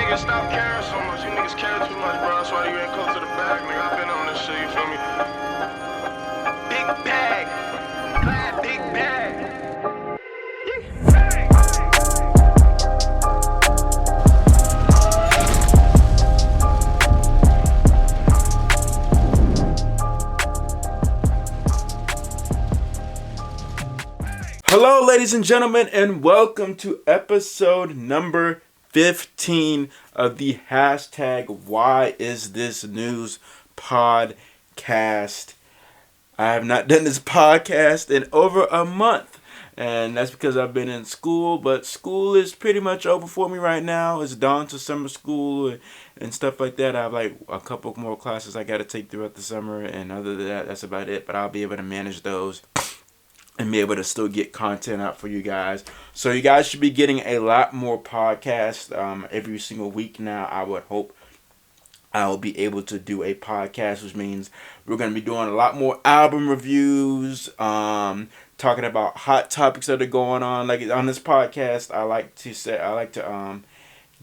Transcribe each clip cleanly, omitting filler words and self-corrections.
nigga, stop caring so much. You niggas care too much, bro. That's why you ain't close to the bag, nigga. I've been on this shit, you feel me? Big bag. Glad big bag. Hello, ladies and gentlemen, and welcome to episode number 15 of the hashtag whyisthisnews podcast. I have not done this podcast in over a month, and that's because I've been in school, but school is pretty much over for me right now. It's dawn to summer school and stuff like that. I have like a couple more classes I got to take throughout the summer, and other than that, that's about it, but I'll be able to manage those and be able to still get content out for you guys. So you guys should be getting a lot more podcasts every single week now. I would hope I'll be able to do a podcast, which means we're going to be doing a lot more album reviews, talking about hot topics that are going on. Like on this podcast, I like to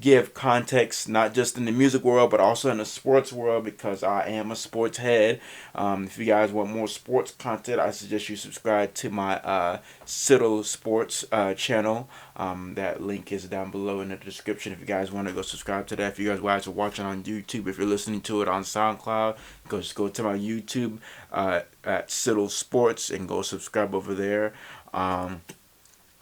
give context, not just in the music world, but also in the sports world, because I am a sports head. If you guys want more sports content, I suggest you subscribe to my 6ix9ine Sports channel. That link is down below in the description if you guys want to go subscribe to that. If you guys are watching on YouTube, if you're listening to it on SoundCloud, just go to my YouTube at 6ix9ine Sports and go subscribe over there.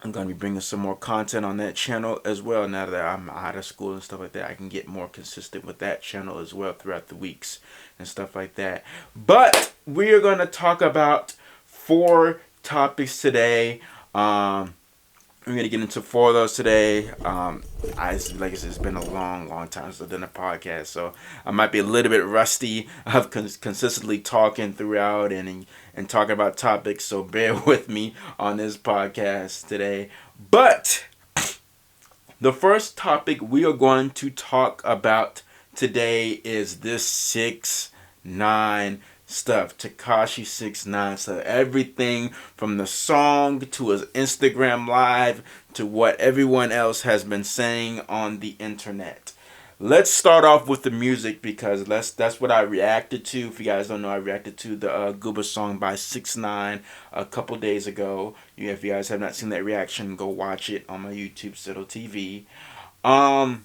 I'm going to be bringing some more content on that channel as well. Now that I'm out of school and stuff like that, I can get more consistent with that channel as well throughout the weeks and stuff like that. But we are going to talk about 4 topics today. We're going to get into 4 of those today. Like I said, it's been a long time since I've done a podcast, so I might be a little bit rusty of consistently talking throughout and talking about topics, so bear with me on this podcast today. But the first topic we are going to talk about today is this 6ix9ine stuff. Tekashi 6ix9ine stuff. Everything from the song to his Instagram live to what everyone else has been saying on the internet. Let's start off with the music, because that's what I reacted to. If you guys don't know, I reacted to the Gooba song by 6ix9ine a couple days ago. If you guys have not seen that reaction, go watch it on my YouTube, 6ix9ine TV.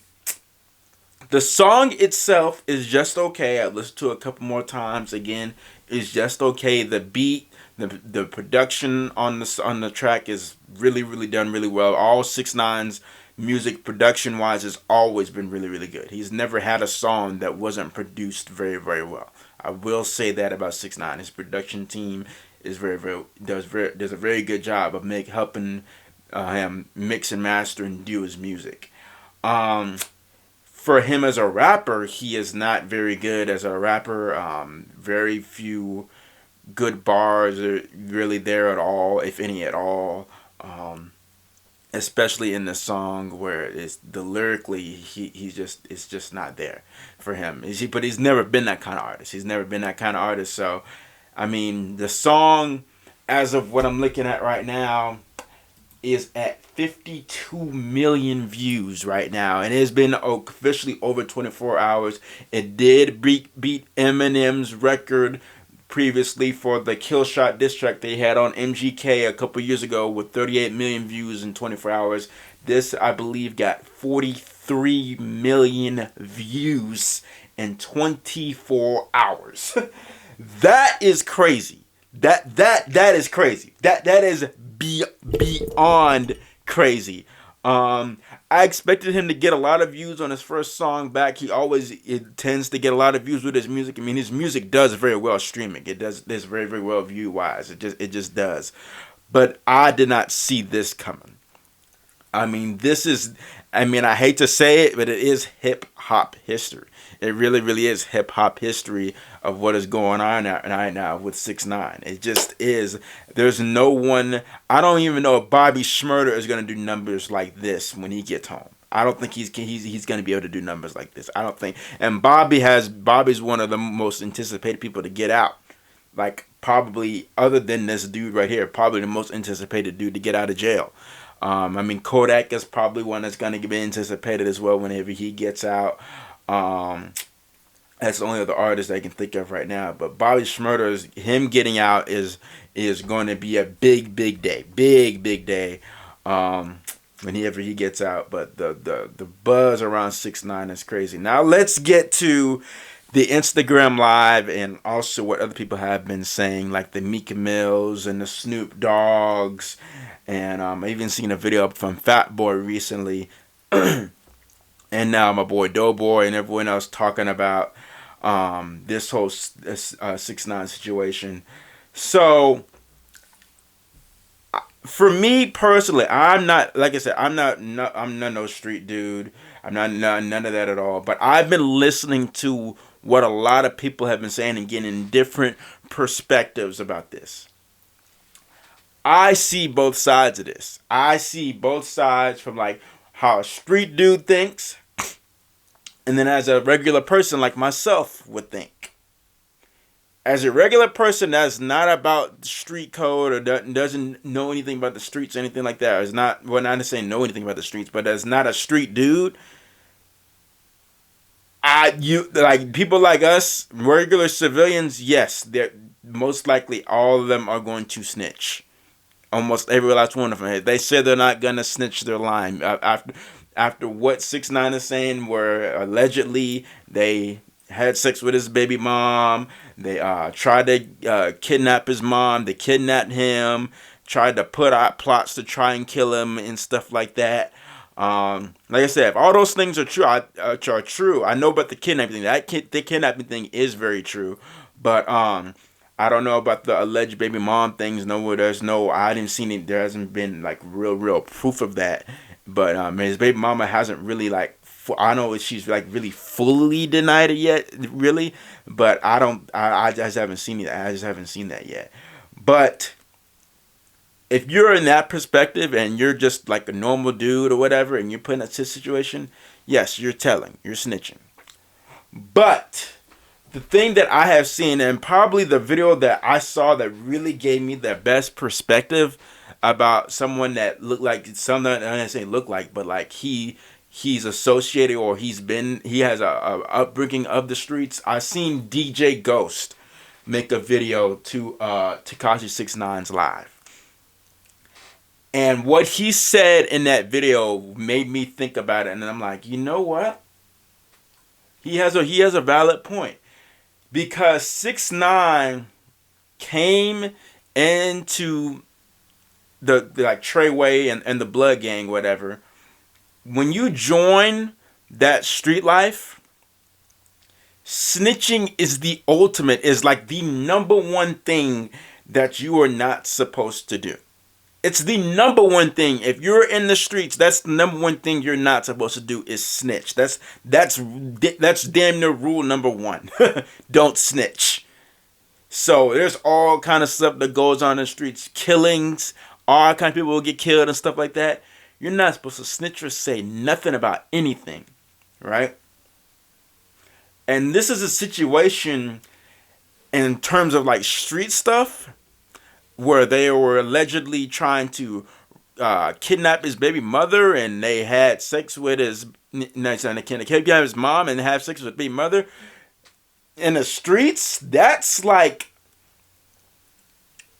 The song itself is just okay. I listened to it a couple more times. Again, it's just okay. The beat, the production on the track is really done really well. All 6ix9ine's music production wise has always been really good. He's never had a song that wasn't produced very well. I will say that about 6ix9ine. His production team is does a very good job of helping him mix and master and do his music. For him as a rapper, he is not very good as a rapper. Very few good bars are really there at all, if any at all. Especially in the song where it's lyrically, it's just not there for him. But he's never been that kind of artist. So, I mean, the song, as of what I'm looking at right now, is at 52 million views right now, and it has been officially over 24 hours. It did beat Eminem's record previously for the Kill Shot diss track they had on MGK a couple years ago with 38 million views in 24 hours. This, I believe, got 43 million views in 24 hours. That is crazy. That is crazy. That is beyond crazy. I expected him to get a lot of views on his first song back. It tends to get a lot of views with his music. I mean, his music does very well streaming. It's very well view wise. It just does. But I did not see this coming. I mean, I hate to say it, but it is hip hop history. It really is hip hop history of what is going on right now with 6ix9ine. It just is. There's no one. I don't even know if Bobby Shmurda is going to do numbers like this when he gets home. I don't think he's going to be able to do numbers like this. I don't think. And Bobby's one of the most anticipated people to get out. Like, probably, other than this dude right here, probably the most anticipated dude to get out of jail. I mean, Kodak is probably one that's going to be anticipated as well whenever he gets out. That's the only other artist I can think of right now. But Bobby Shmurda's, him getting out is going to be a big day, big day. Whenever he gets out. But the buzz around 6ix9ine is crazy. Now let's get to the Instagram Live and also what other people have been saying, like the Meek Mills and the Snoop Dogs. And I even seen a video from Fat Boy recently. And now my boy Doughboy and everyone else talking about this whole 6ix9ine situation. So for me personally, I'm not, like I said, I'm not no street dude. I'm not none of that at all. But I've been listening to what a lot of people have been saying and getting different perspectives about this. I see both sides of this. I see both sides from like how a street dude thinks, and then as a regular person like myself would think. As a regular person that's not about street code or doesn't know anything about the streets or anything like that, or is not, well, not to say know anything about the streets, but as not a street dude, like people like us, regular civilians, yes, they're most likely all of them are going to snitch. Almost every last one of them. They said they're not gonna snitch their line after what 6ix9ine is saying, where allegedly they had sex with his baby mom. They tried to kidnap his mom. They kidnapped him. Tried to put out plots to try and kill him and stuff like that. Like I said, if all those things are true, I know about the kidnapping thing. The kidnapping thing is very true, but I don't know about the alleged baby mom things. No, I didn't see any. There hasn't been like real proof of that. But his baby mama hasn't really like. I know she's like really fully denied it yet, really. But I just haven't seen it. I just haven't seen that yet. But if you're in that perspective and you're just like a normal dude or whatever, and you're put in a situation, yes, you're telling, you're snitching. But the thing that I have seen, and probably the video that I saw that really gave me the best perspective about someone that looked like someone, I don't say look like, but like he's associated or he has a upbringing of the streets. I seen DJ Ghost make a video to Tekashi 6ix9ine's Live. And what he said in that video made me think about it, and I'm like, you know what? He has a valid point. Because 6ix9ine came into the like Treyway and the Blood Gang, whatever. When you join that street life, snitching is the ultimate, is like the number one thing that you are not supposed to do. It's the number one thing. If you're in the streets, that's the number one thing you're not supposed to do is snitch. That's damn near rule number one. Don't snitch. So there's all kind of stuff that goes on in the streets. Killings, all kind of people will get killed and stuff like that. You're not supposed to snitch or say nothing about anything, right? And this is a situation in terms of like street stuff where they were allegedly trying to kidnap his baby mother, and they had sex with his kidnap his mom and have sex with his baby mother in the streets. That's like,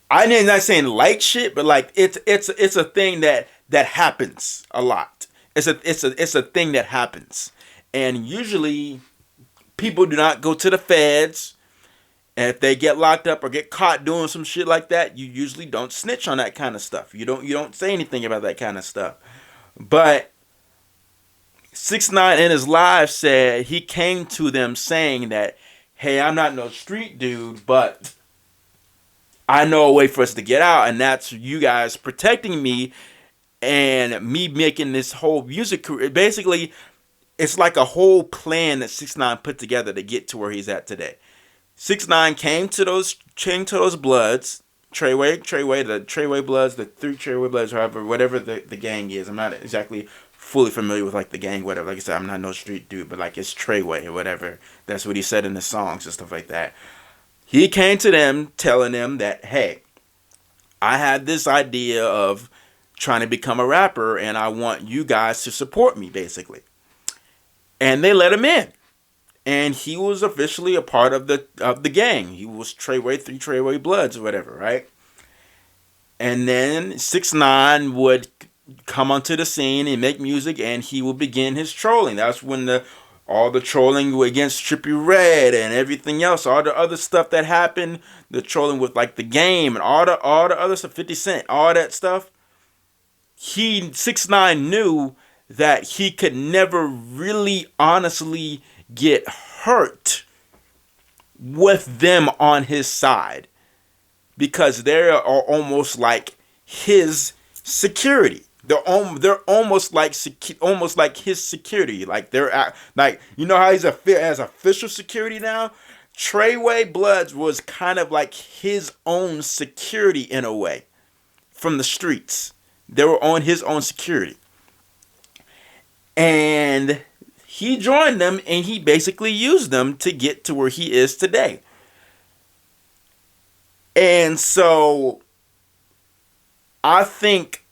I'm not saying light shit, but like it's a thing that happens a lot. It's a thing that happens, and usually people do not go to the feds. And if they get locked up or get caught doing some shit like that, you usually don't snitch on that kind of stuff. You don't say anything about that kind of stuff. But 6ix9ine in his live said he came to them saying that, hey, I'm not no street dude, but I know a way for us to get out, and that's you guys protecting me and me making this whole music career. Basically, it's like a whole plan that 6ix9ine put together to get to where he's at today. 6ix9ine came to those Bloods, Treyway, the Treyway Bloods, the 3 Treyway Bloods, whatever the gang is. I'm not exactly fully familiar with like the gang, whatever. Like I said, I'm not no street dude, but like it's Treyway or whatever. That's what he said in the songs and stuff like that. He came to them telling them that, hey, I had this idea of trying to become a rapper, and I want you guys to support me, basically. And they let him in. And he was officially a part of the gang. He was Three Treyway Bloods or whatever, right? And then 6ix9ine would come onto the scene and make music, and he would begin his trolling. That's when all the trolling against Trippie Redd and everything else, all the other stuff that happened, the trolling with like the game and all the other stuff, 50 Cent, all that stuff. 6ix9ine knew that he could never really honestly get hurt with them on his side, because they are almost like his security. They're almost like his security. Like like, you know how he's has official security now. Treyway Bloods was kind of like his own security in a way from the streets. They were on his own security, and he joined them, and he basically used them to get to where he is today. And so I think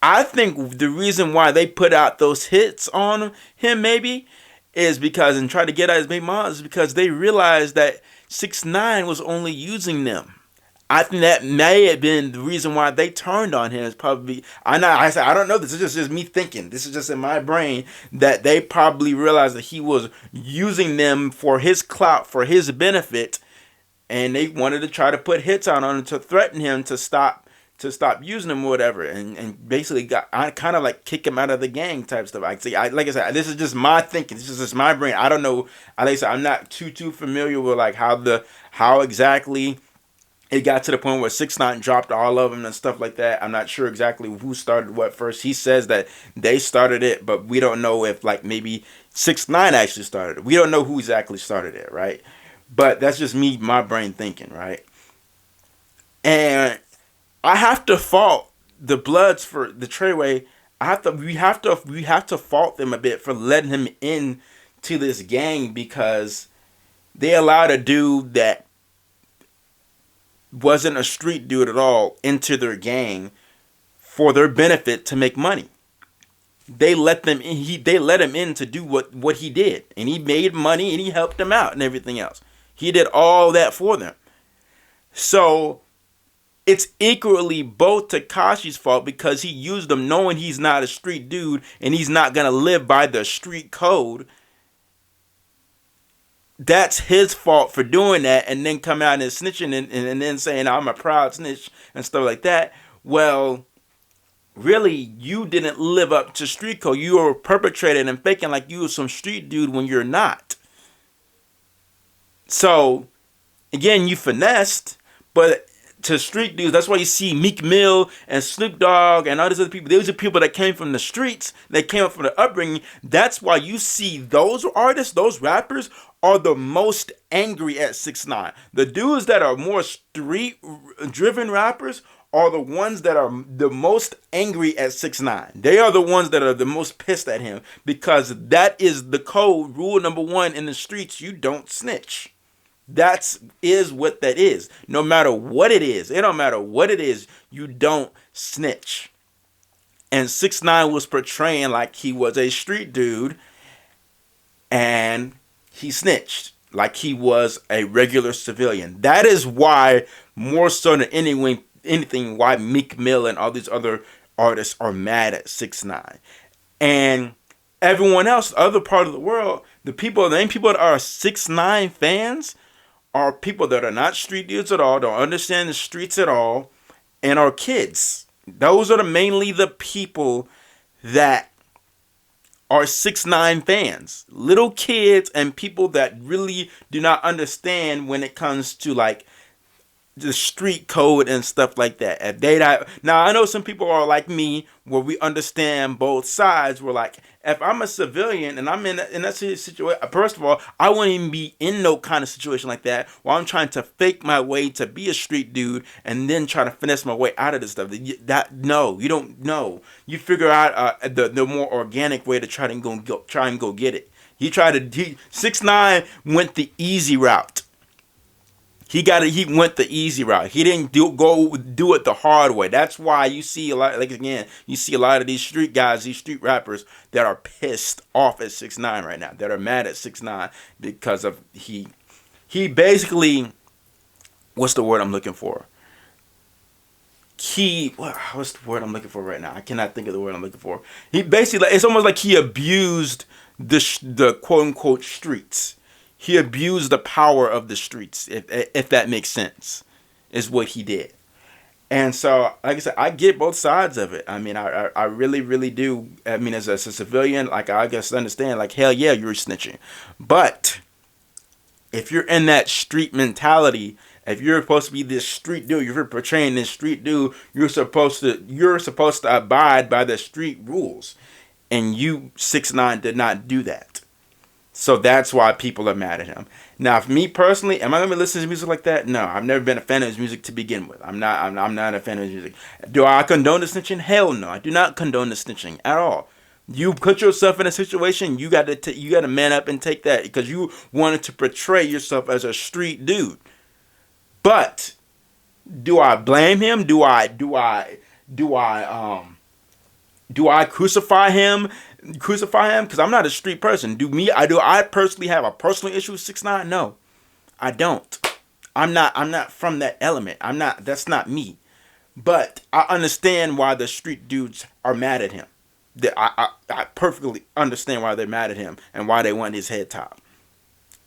the reason why they put out those hits on him maybe is because, and try to get at his big mom, is because they realized that 6ix9ine was only using them. I think that may have been the reason why they turned on him. Is probably, I don't know. This is just me thinking. This is just in my brain, that they probably realized that he was using them for his clout, for his benefit, and they wanted to try to put hits on him to threaten him to stop using him or whatever, and basically kind of like kick him out of the gang type stuff. Like I said, this is just my thinking. This is just my brain. I don't know. Like I said, I'm not too familiar with like how exactly it got to the point where 6ix9ine dropped all of them and stuff like that. I'm not sure exactly who started what first. He says that they started it, but we don't know if like maybe 6ix9ine actually started it. We don't know who exactly started it, right? But that's just me, my brain thinking, right? And I have to fault the Bloods for the Treyway. We have to fault them a bit for letting him in to this gang, because they allowed a dude that wasn't a street dude at all into their gang for their benefit to make money. They let them in. They let him in to do what he did, and he made money, and he helped them out and everything else. He did all that for them. So it's equally both Tekashi's fault, because he used them knowing he's not a street dude and he's not gonna live by the street code. That's his fault for doing that, and then come out and snitching and then saying I'm a proud snitch and stuff like that. Well, really, you didn't live up to street code. You were perpetrating and faking like you were some street dude when you're not. So, again, you finessed, but to street dudes, that's why you see Meek Mill and Snoop Dogg and all these other people. Those are people that came from the streets, they came up from the upbringing. That's why you see those artists, those rappers, are the most angry at 6ix9ine. The dudes that are more street-driven rappers are the ones that are the most angry at 6ix9ine. They are the ones that are the most pissed at him, because that is the code, rule number one in the streets: you don't snitch. That is what that is. No matter what it is, it don't matter what it is, you don't snitch. And 6ix9ine was portraying like he was a street dude, and he snitched like he was a regular civilian. That is why, more so than anything, why Meek Mill and all these other artists are mad at 6ix9ine. And everyone else, the other part of the world, the main people that are 6ix9ine fans are people that are not street dudes at all, don't understand the streets at all, and are kids. Those are mainly the people that are 6ix9ine fans. Little kids and people that really do not understand when it comes to like the street code and stuff like that. If they not, now I know some people are like me, where we understand both sides. We're like, if I'm a civilian and I'm in that situation, first of all, I wouldn't even be in no kind of situation like that, while I'm trying to fake my way to be a street dude and then try to finesse my way out of this stuff. No, you don't know. You figure out the more organic way to try and go get it. 6ix9ine went the easy route. He went the easy route. He didn't do it the hard way. That's why you see a lot, like, again, you see a lot of these street guys, these street rappers that are pissed off at 6ix9ine right now, that are mad at 6ix9ine because of he basically, what's the word I'm looking for? What's the word I'm looking for right now? I cannot think of the word I'm looking for. He basically, it's almost like he abused the quote unquote streets. He abused the power of the streets, if that makes sense, is what he did. And so, like I said, I get both sides of it. I mean, I really, really do. I mean, as a civilian, like, I guess understand, like, hell yeah, you're snitching. But if you're in that street mentality, if you're supposed to be this street dude, if you're portraying this street dude, you're supposed to abide by the street rules. And 6ix9ine did not do that. So that's why people are mad at him. Now, for me personally, am I gonna be listening to music like that? No, I've never been a fan of his music to begin with. I'm not a fan of his music. Do I condone the snitching? Hell no, I do not condone the snitching at all. You put yourself in a situation, you got to man up and take that, because you wanted to portray yourself as a street dude. But do I blame him? Do I crucify him? Because I'm not a street person. Do I personally have a personal issue with 6ix9ine? No, I don't. I'm not from that element. That's not me. But I understand why the street dudes are mad at him. I perfectly understand why they're mad at him and why they want his head top.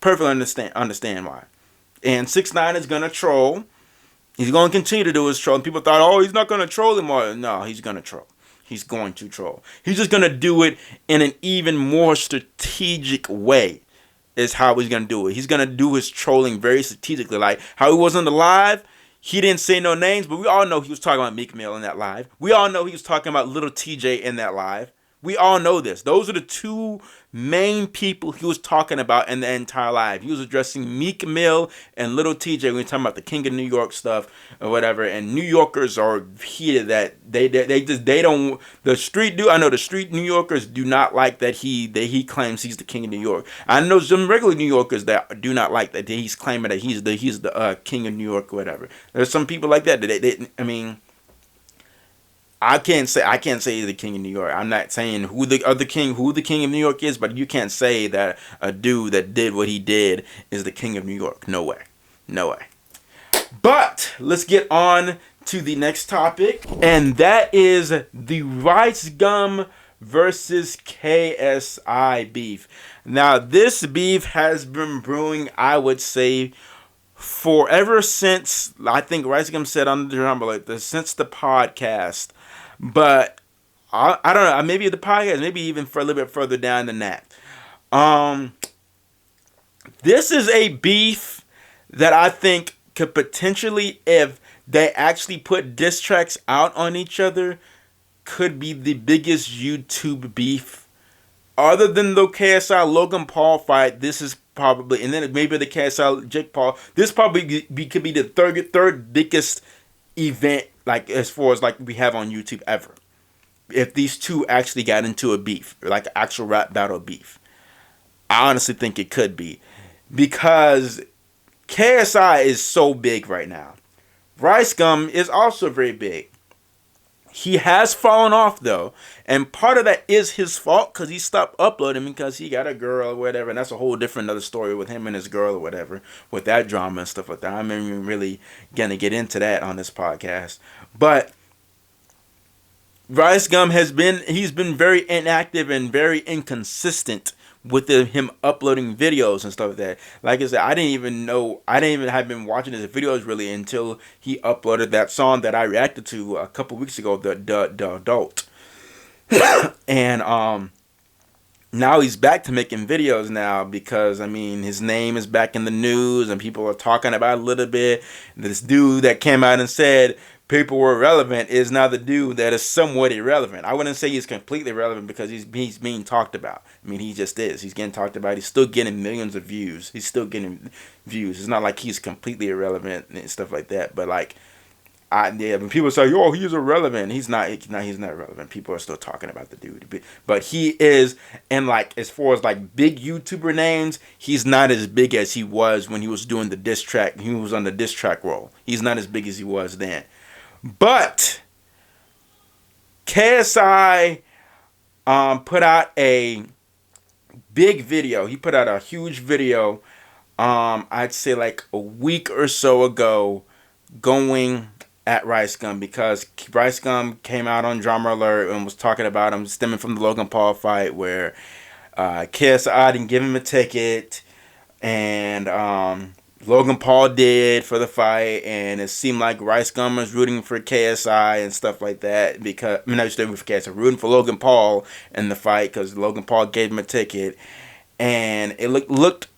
Perfectly understand why. And 6ix9ine is gonna troll. He's gonna continue to do his troll. And people thought, oh, he's not gonna troll anymore. No, he's gonna troll. He's going to troll. He's just going to do it in an even more strategic way is how he's going to do it. He's going to do his trolling very strategically. Like how he was on the live, he didn't say no names, but we all know he was talking about Meek Mill in that live. We all know he was talking about Little TJ in that live. We all know this. Those are the two main people he was talking about in the entire live. He was addressing Meek Mill and Little TJ when we talking about the King of New York stuff or whatever. And New Yorkers are heated that they don't, the street dude. I know the street New Yorkers do not like that he claims he's the King of New York. I know some regular New Yorkers that do not like that he's claiming that he's the King of New York or whatever. There's some people like that. I mean, I can't say he's the King of New York. I'm not saying who the King of New York is, but you can't say that a dude that did what he did is the King of New York. No way. No way. But let's get on to the next topic, and that is the RiceGum versus KSI beef. Now, this beef has been brewing, I would say, forever since, I think RiceGum said on the drummer, like, since the podcast. But I don't know, maybe the podcast, maybe even for a little bit further down than that. This is a beef that I think could potentially, if they actually put diss tracks out on each other, could be the biggest YouTube beef. Other than the KSI Logan Paul fight, this is probably, and then maybe the KSI Jake Paul, this probably could be the third biggest event, like as far as like we have on YouTube ever. If these two actually got into a beef, like actual rap battle beef, I honestly think it could be, because KSI is so big right now. RiceGum is also very big. He has fallen off though, and part of that is his fault because he stopped uploading because he got a girl or whatever, and that's a whole different other story with him and his girl or whatever, with that drama and stuff like that. I'm not even really gonna get into that on this podcast, but RiceGum he's been very inactive and very inconsistent with him uploading videos and stuff like that. Like I said, I didn't even have been watching his videos really until he uploaded that song that I reacted to a couple weeks ago, the Adult. And now he's back to making videos now because, I mean, his name is back in the news and people are talking about it a little bit. This dude that came out and said people were irrelevant is now the dude that is somewhat irrelevant. I wouldn't say he's completely irrelevant because he's being talked about. I mean, he just is. He's getting talked about. He's still getting millions of views. He's still getting views. It's not like he's completely irrelevant and stuff like that. But, like, Yeah, when people say, "Oh, he's irrelevant," he's not. He's not irrelevant. People are still talking about the dude, but he is. And like as far as like big YouTuber names, he's not as big as he was when he was doing the diss track. He was on the diss track role. He's not as big as he was then. But KSI put out a big video. He put out a huge video. I'd say like a week or so ago, going at RiceGum, because RiceGum came out on Drama Alert and was talking about him stemming from the Logan Paul fight where KSI didn't give him a ticket, and Logan Paul did for the fight, and it seemed like RiceGum was rooting for KSI and stuff like that, because I mean, not just rooting for KSI, rooting for Logan Paul in the fight because Logan Paul gave him a ticket, and it looked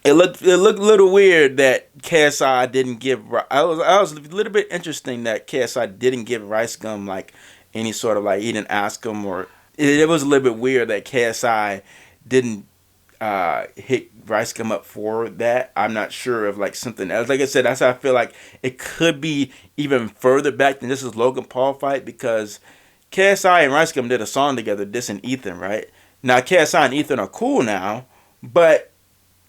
a little weird that KSI didn't give. I was a little bit interesting that KSI didn't give RiceGum like any sort of like, he didn't ask him, or it was a little bit weird that KSI didn't hit RiceGum up for that. I'm not sure of like something else. Like I said, that's how I feel like it could be even further back than this is Logan Paul fight, because KSI and RiceGum did a song together, dissing Ethan, right? Now KSI and Ethan are cool now, but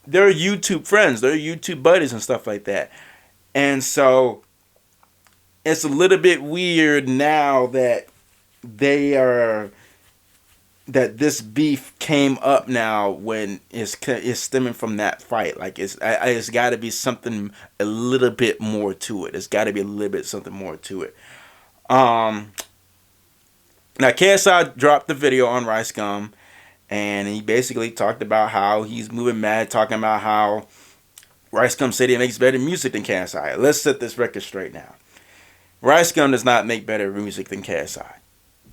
they're YouTube friends, they're YouTube buddies and stuff like that. And so it's a little bit weird now that this beef came up now when it's stemming from that fight. Like it's got to be something a little bit more to it. It's got to be a little bit something more to it. Now KSI dropped the video on RiceGum, and he basically talked about how he's moving mad, talking about how RiceGum said he makes better music than KSI. Let's set this record straight now. RiceGum does not make better music than KSI.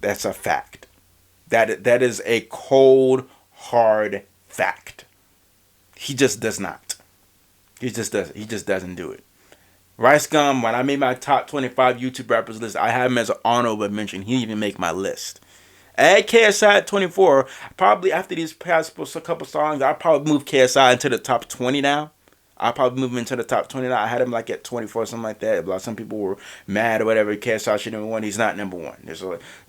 That's a fact. That is a cold, hard fact. He just does not. He just doesn't do it. RiceGum, when I made my top 25 YouTube rappers list, I have him as an honorable mention. He didn't even make my list. Add KSI at 24. Probably after these past couple songs, I'll probably move KSI into the top 20 now. I'll probably move him into the top 20 now. I had him like at 24, something like that. But some people were mad or whatever. KSI should number one. He's not number one.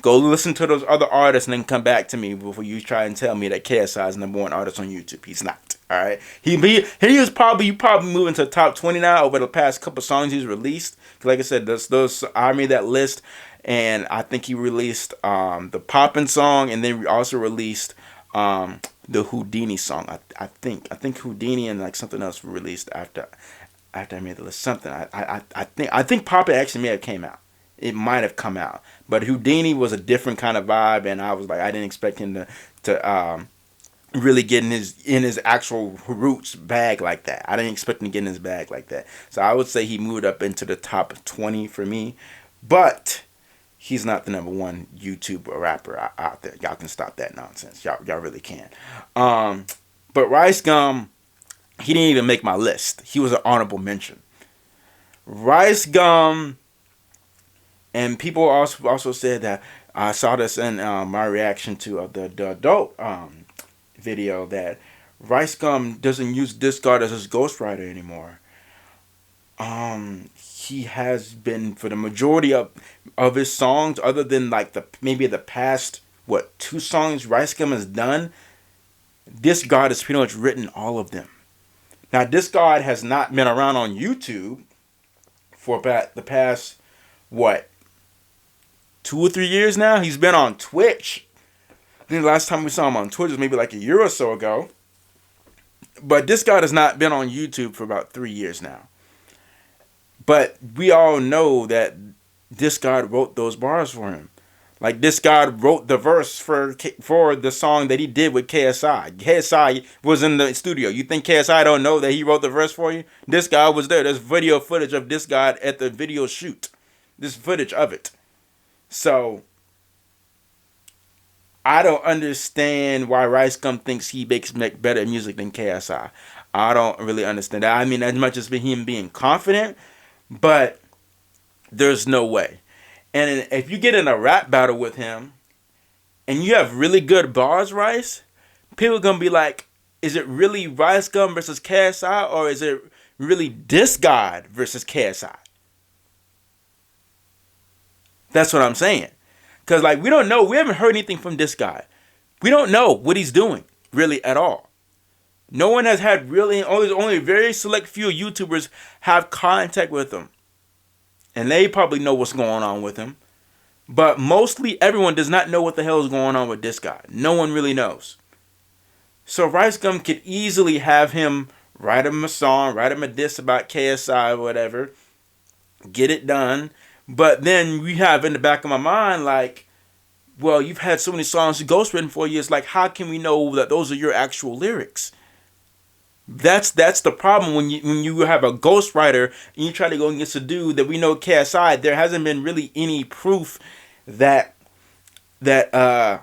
Go listen to those other artists and then come back to me before you try and tell me that KSI is number one artist on YouTube. He's not. All right. He was probably moving to the top 20 now over the past couple songs he's released. Like I said, I made that list. And I think he released the Poppin' song, and then we also released the Houdini song. I think Houdini and like something else were released after I made the list. Something I think Poppin' actually may have came out. It might have come out, but Houdini was a different kind of vibe, and I was like, I didn't expect him to really get in his actual roots bag like that. I didn't expect him to get in his bag like that. So I would say he moved up into the top 20 for me, but he's not the number one YouTube rapper out there. Y'all can stop that nonsense. Y'all really can. But RiceGum, he didn't even make my list. He was an honorable mention. RiceGum, and people also said that, I saw this in my reaction to the adult video, that RiceGum doesn't use Discard as his ghostwriter anymore. He has been for the majority of his songs, other than like maybe the past 2 songs RiceGum has done. Discard has pretty much written all of them. Now Discard has not been around on YouTube for about the past 2 or 3 years now. He's been on Twitch. I think the last time we saw him on Twitch was maybe like a year or so ago. But Discard has not been on YouTube for about 3 years now. But we all know that Discard wrote those bars for him. Like Discard wrote the verse for the song that he did with KSI. KSI was in the studio. You think KSI don't know that he wrote the verse for you? Discard was there. There's video footage of Discard at the video shoot. This footage of it. So I don't understand why RiceGum thinks he makes better music than KSI. I don't really understand that. I mean, as much as him being confident, but there's no way. And if you get in a rap battle with him and you have really good bars, Rice, people are going to be like, is it really RiceGum versus KSI, or is it really Discard versus KSI? That's what I'm saying. Because, like, we don't know. We haven't heard anything from this guy. We don't know what he's doing, really, at all. No one has had really, only a very select few YouTubers have contact with him. And they probably know what's going on with him. But mostly everyone does not know what the hell is going on with this guy. No one really knows. So RiceGum could easily have him write him a song, write him a diss about KSI or whatever, get it done. But then we have in the back of my mind, like, well, you've had so many songs ghostwritten for you. It's like, how can we know that those are your actual lyrics? That's the problem when you have a ghostwriter and you try to go against a dude that we know KSI. There hasn't been really any proof that KSI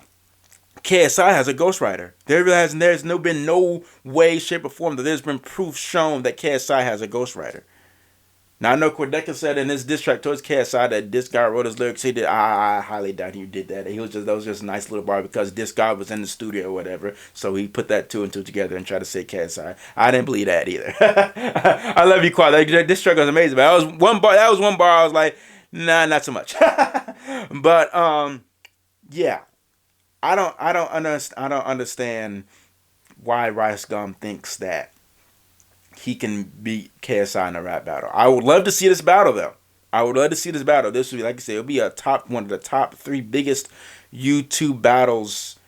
has a ghostwriter. There's been no way, shape, or form that there's been proof shown that KSI has a ghostwriter. Now I know Quedeca said in his diss track towards KSI that this guy wrote his lyrics. He did. I highly doubt he did that. That was just a nice little bar because this guy was in the studio or whatever. So he put that two and two together and tried to say KSI. I didn't believe that either. I love you, Quad. This track was amazing. But that was one bar. I was like, nah, not so much. But yeah, I don't understand why RiceGum thinks that he can beat KSI in a rap battle. I would love to see this battle, though. I would love to see this battle. This would be, like I said, it'll be one of the top 3 biggest YouTube battles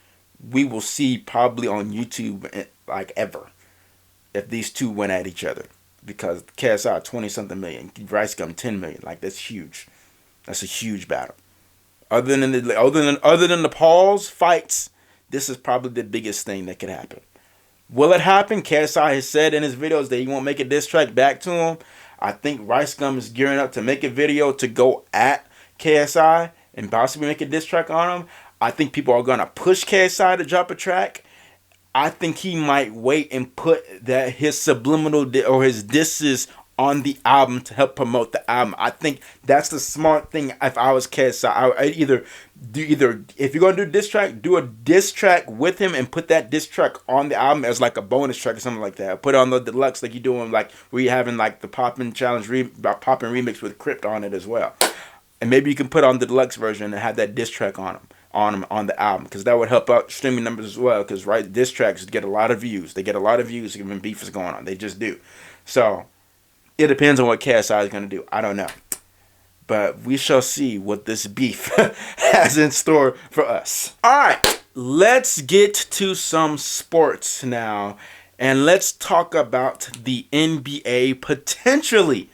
we will see probably on YouTube, like, ever, if these two went at each other. Because KSI 20-something million, RiceGum 10 million. Like, that's huge. That's a huge battle. Other than the Pauls fights, this is probably the biggest thing that could happen. Will it happen? KSI has said in his videos that he won't make a diss track back to him. I think RiceGum is gearing up to make a video to go at KSI and possibly make a diss track on him. I think people are going to push KSI to drop a track. I think he might wait and put his subliminal or his disses on the album to help promote the album. I think that's the smart thing. If I was KSI, I'd either if you're gonna do a diss track, do a diss track with him and put that diss track on the album as like a bonus track or something like that. Put it on the deluxe like you're doing, like where you're having like the Poppin' Challenge Poppin' remix with Crypt on it as well. And maybe you can put on the deluxe version and have that diss track on the album, because that would help out streaming numbers as well. Because diss tracks get a lot of views. They get a lot of views when beef is going on. They just do. So it depends on what KSI is going to do. I don't know. But we shall see what this beef has in store for us. All right, let's get to some sports now. And let's talk about the NBA potentially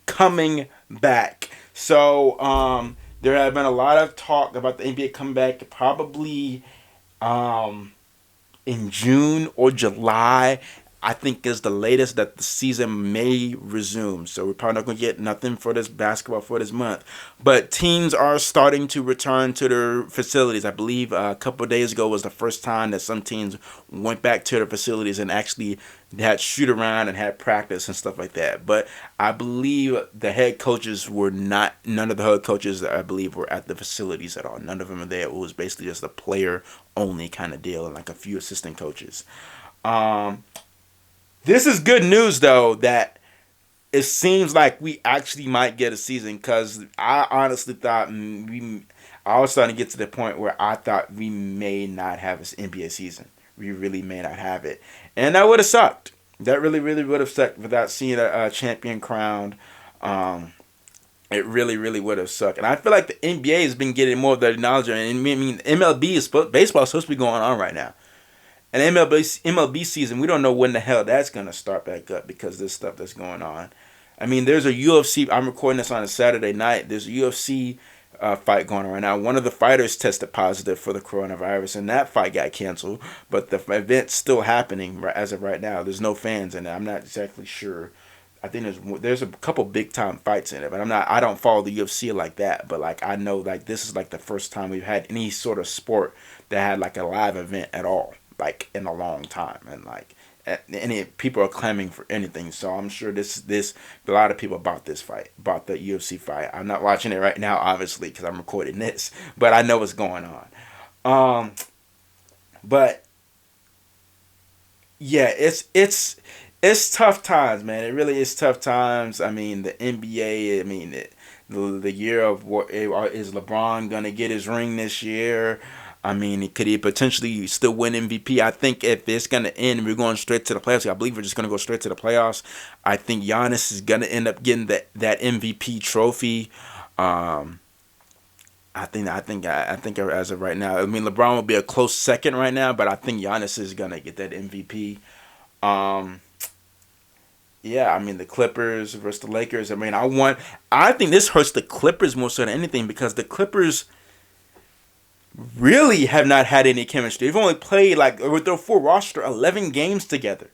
coming back. So there have been a lot of talk about the NBA coming back probably in June or July. I think is the latest that the season may resume. So we're probably not going to get nothing for this basketball for this month. But teams are starting to return to their facilities. I believe a couple of days ago was the first time that some teams went back to their facilities and actually had shoot around and had practice and stuff like that. But I believe the head coaches were not, none of the head coaches I believe were at the facilities at all. None of them were there. It was basically just a player only kind of deal and like a few assistant coaches. This is good news, though, that it seems like we actually might get a season, because I honestly thought I was starting to get to the point where I thought we may not have an NBA season. We really may not have it. And that would have sucked. That really, really would have sucked without seeing a champion crowned. It really, really would have sucked. And I feel like the NBA has been getting more of the acknowledgement. I mean, baseball is supposed to be going on right now. And MLB season, we don't know when the hell that's going to start back up because of this stuff that's going on. I mean, there's a UFC, I'm recording this on a Saturday night, there's a UFC fight going on right now. One of the fighters tested positive for the coronavirus, and that fight got canceled. But the event's still happening as of right now. There's no fans in it. I'm not exactly sure. I think there's a couple big time fights in it, but I don't follow the UFC like that. But like I know like this is like the first time we've had any sort of sport that had like a live event at all, like in a long time, and like people are clamoring for anything. So I'm sure this a lot of people bought the UFC fight. I'm not watching it right now, obviously, because I'm recording this, but I know what's going on. But yeah, it's tough times, man. It really is tough times. I mean, the NBA. I mean, the year of what is LeBron gonna get his ring this year? I mean, could he potentially still win MVP? I think if it's gonna end, we're going straight to the playoffs. I believe we're just gonna go straight to the playoffs. I think Giannis is gonna end up getting that MVP trophy. I think as of right now, I mean LeBron will be a close second right now, but I think Giannis is gonna get that MVP. Yeah, I mean the Clippers versus the Lakers. I mean, I think this hurts the Clippers more so than anything because the Clippers really have not had any chemistry. They've only played like with their full roster 11 games together.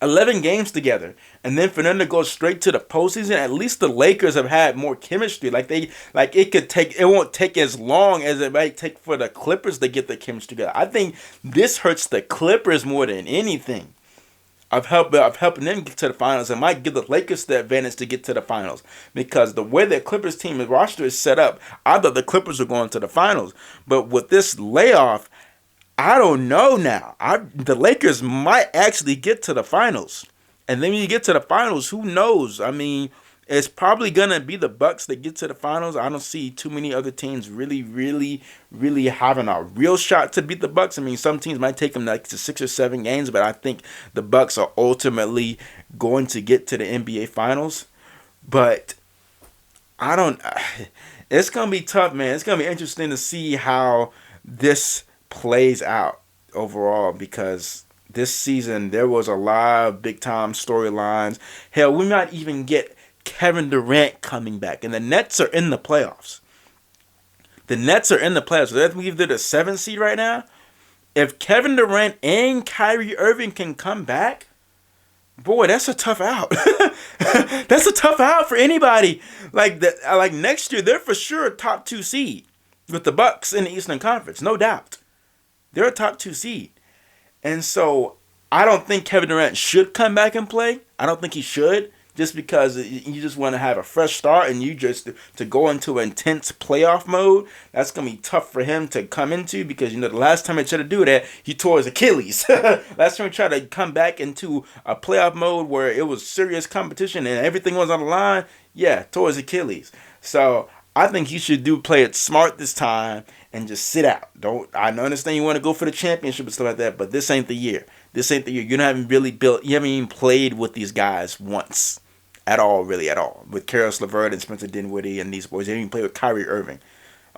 11 games together, and then for them to go straight to the postseason, at least the Lakers have had more chemistry. It won't take as long as it might take for the Clippers to get the chemistry together. I think this hurts the Clippers more than anything. Of helping them get to the finals. It might give the Lakers the advantage to get to the finals because the way that Clippers team roster is set up, I thought the Clippers were going to the finals, but with this layoff, I don't know now. The Lakers might actually get to the finals. And then when you get to the finals, who knows? I mean, it's probably going to be the Bucks that get to the finals. I don't see too many other teams really, really, really having a real shot to beat the Bucks. I mean, some teams might take them like to 6 or 7 games, but I think the Bucks are ultimately going to get to the NBA finals. But it's going to be tough, man. It's going to be interesting to see how this plays out overall because this season there was a lot of big time storylines. Hell, we might even get Kevin Durant coming back, and the Nets are in the playoffs. The Nets are in the playoffs. So I believe they're the 7th seed right now. If Kevin Durant and Kyrie Irving can come back, boy, that's a tough out. That's a tough out for anybody. Like next year, they're for sure a top 2 seed with the Bucks in the Eastern Conference, no doubt. They're a top 2 seed. And so I don't think Kevin Durant should come back and play. I don't think he should just because you just want to have a fresh start and you just to go into intense playoff mode. That's going to be tough for him to come into because, the last time he tried to do that, he tore his Achilles. Last time he tried to come back into a playoff mode where it was serious competition and everything was on the line, tore his Achilles. So I think he should play it smart this time and just sit out. I understand you want to go for the championship and stuff like that, but this ain't the year. This ain't the year. You haven't even played with these guys once. At all. With Karis LeVert and Spencer Dinwiddie and these boys. They didn't even play with Kyrie Irving.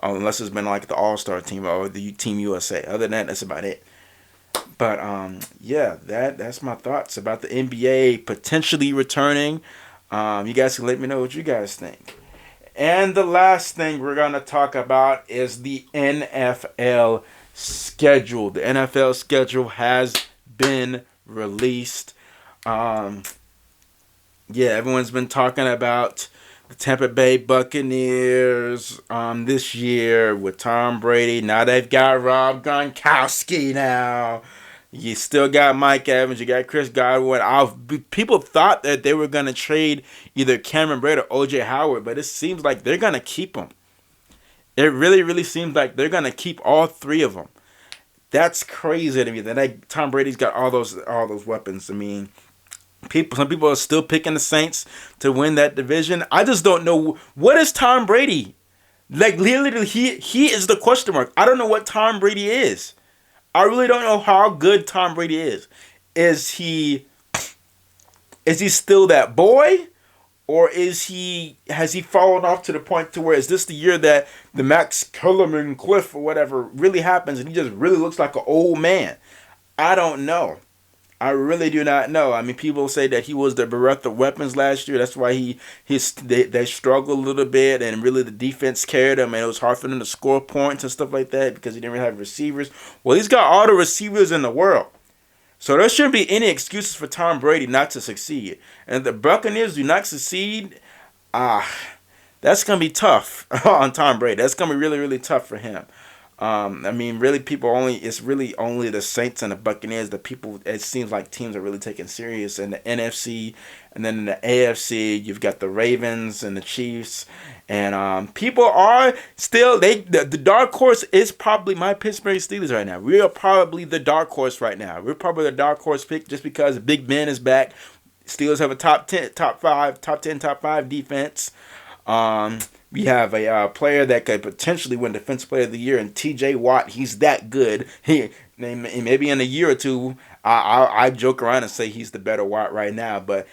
Unless it's been like the All-Star team or the Team USA. Other than that, that's about it. But, that's my thoughts about the NBA potentially returning. You guys can let me know what you guys think. And the last thing we're going to talk about is the NFL schedule. The NFL schedule has been released. Everyone's been talking about the Tampa Bay Buccaneers this year with Tom Brady. Now they've got Rob Gronkowski now. You still got Mike Evans. You got Chris Godwin. People thought that they were going to trade either Cameron Braid or O.J. Howard, but it seems like they're going to keep them. It really, really seems like they're going to keep all 3 of them. That's crazy to me. That Tom Brady's got all those weapons. I mean, some people are still picking the Saints to win that division. I just don't know. What is Tom Brady? Like, literally, he is the question mark. I don't know what Tom Brady is. I really don't know how good Tom Brady is. Is he still that boy? Or has he fallen off to the point to where is this the year that the Max Kellerman cliff or whatever really happens and he just really looks like an old man? I don't know. I really do not know. I mean, people say that he was the bereft of weapons last year. That's why they struggled a little bit, and really the defense carried him, and it was hard for them to score points and stuff like that because he didn't really have receivers. Well, he's got all the receivers in the world. So there shouldn't be any excuses for Tom Brady not to succeed. And if the Buccaneers do not succeed, that's going to be tough on Tom Brady. That's going to be really, really tough for him. I mean, really, it's really only the Saints and the Buccaneers that it seems like teams are really taking serious. In the NFC, and then in the AFC, you've got the Ravens and the Chiefs. And people are still, the dark horse is probably my Pittsburgh Steelers right now. We are probably the dark horse right now. We're probably the dark horse pick just because Big Ben is back. Steelers have a top 10, top 5 defense. We have a player that could potentially win Defensive Player of the Year, and T.J. Watt. He's that good. Maybe in a year or two, I joke around and say he's the better Watt right now, but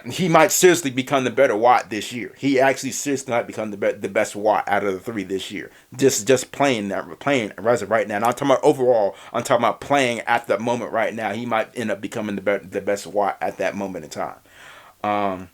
he might seriously become the better Watt this year. He actually seriously might become the best Watt out of the three this year. Just playing as of right now. Not talking about overall. I'm talking about playing at the moment right now. He might end up becoming the best Watt at that moment in time.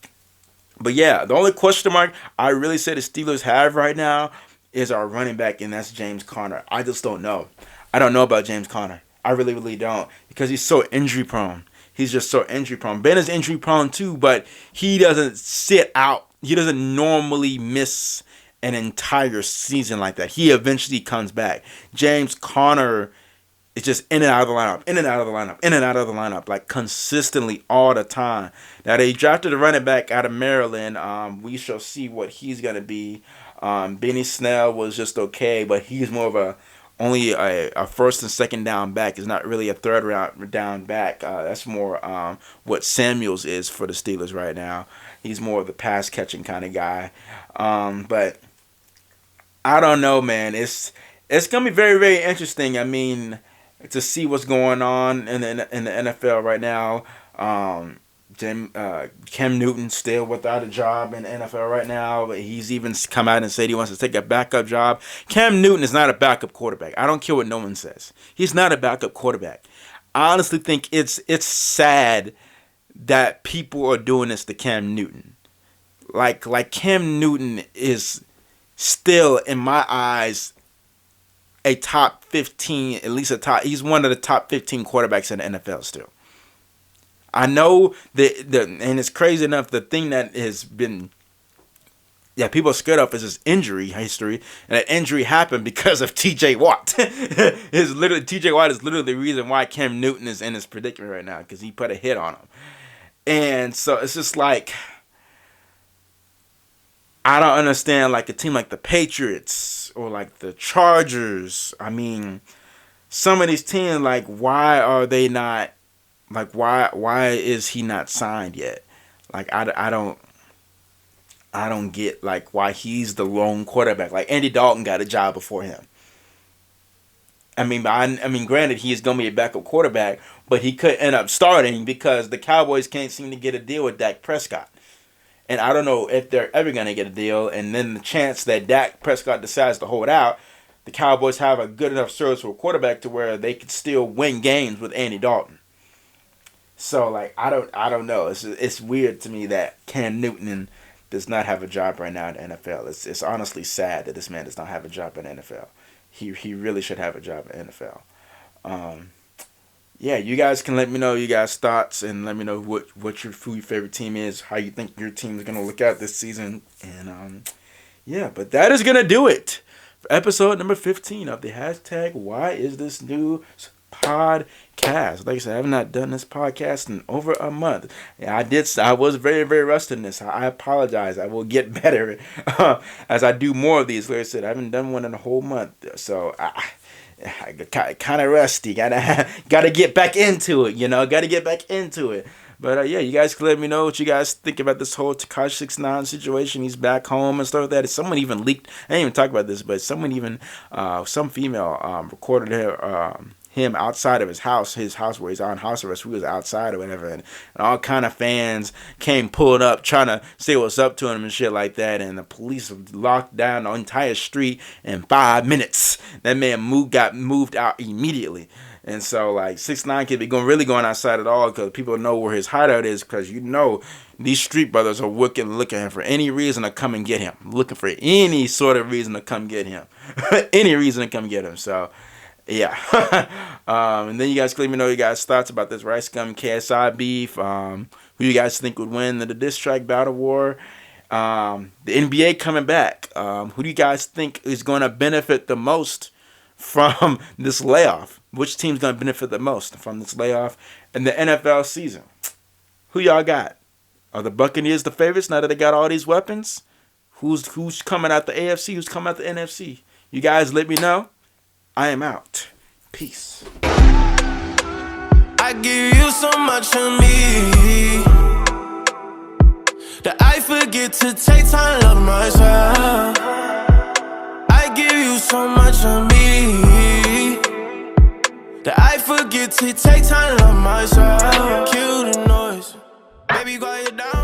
But yeah, the only question mark I really say the Steelers have right now is our running back, and that's James Conner. I just don't know. I don't know about James Conner. I really, really don't, because he's so injury prone. He's just so injury prone. Ben is injury prone too, but he doesn't sit out. He doesn't normally miss an entire season like that. He eventually comes back. James Conner is just in and out of the lineup, in and out of the lineup, in and out of the lineup, like consistently all the time. Now, they drafted a running back out of Maryland. We shall see what he's going to be. Benny Snell was just okay, but he's more of only a first and second down back. Is not really a third round down back. That's more what Samuels is for the Steelers right now. He's more of the pass catching kind of guy. But I don't know, man. It's gonna be very, very interesting. I mean, to see what's going on in the NFL right now. Cam Newton still without a job in the NFL right now. He's even come out and said he wants to take a backup job. Cam Newton is not a backup quarterback. I don't care what no one says. He's not a backup quarterback. I honestly think it's sad that people are doing this to Cam Newton. Like Cam Newton is still, in my eyes, a top 15, at least he's one of the top 15 quarterbacks in the NFL still. I know and it's crazy enough, the thing that has been, people are scared of is his injury history, and that injury happened because of T.J. Watt. T.J. Watt is literally the reason why Cam Newton is in this predicament right now, because he put a hit on him. And so it's just like, I don't understand, like a team like the Patriots or like the Chargers. I mean, some of these teams, like, why are they not? Like, why is he not signed yet? Like, I don't get, like, why he's the lone quarterback. Like, Andy Dalton got a job before him. I mean, granted, he is going to be a backup quarterback, but he could end up starting because the Cowboys can't seem to get a deal with Dak Prescott. And I don't know if they're ever going to get a deal. And then the chance that Dak Prescott decides to hold out, the Cowboys have a good enough service for a quarterback to where they could still win games with Andy Dalton. So, like, I don't know. It's weird to me that Cam Newton does not have a job right now in the NFL. It's honestly sad that this man does not have a job in the NFL. He really should have a job in the NFL. You guys can let me know you guys' thoughts, and let me know what your favorite team is, how you think your team is going to look out this season. And, but that is going to do it for episode number 15 of the hashtag Why Is This News podcast. Like I said, I have not done this podcast in over a month. I was very, very rusty in this. I apologize. I will get better as I do more of these. Like I said, I haven't done one in a whole month, so I kind of rusty. Gotta get back into it. Gotta get back into it. But you guys can let me know what you guys think about this whole Tekashi 6ix9ine situation. He's back home and stuff like that. Someone even leaked. I didn't even talk about this, but someone even some female recorded him outside of his house where he's on house arrest. We was outside or whatever, and all kind of fans came pulling up trying to say what's up to him and shit like that, and the police locked down the entire street in 5 minutes. That man got moved out immediately. And so, like, 6ix9ine could be really going outside at all, because people know where his hideout is, because these street brothers are looking for any reason to come and get him, looking for any sort of reason to come get him, any reason to come get him. So and then you guys can let me know your guys' thoughts about this RiceGum KSI beef. Who you guys think would win the diss track battle war? The NBA coming back. Who do you guys think is going to benefit the most from this layoff? Which team's going to benefit the most from this layoff in the NFL season? Who y'all got? Are the Buccaneers the favorites now that they got all these weapons? Who's coming out the AFC? Who's coming out the NFC? You guys let me know. I am out. Peace. I give you so much of me that I forget to take time to love myself. to take time to love myself. Kill the noise. Baby, quiet down.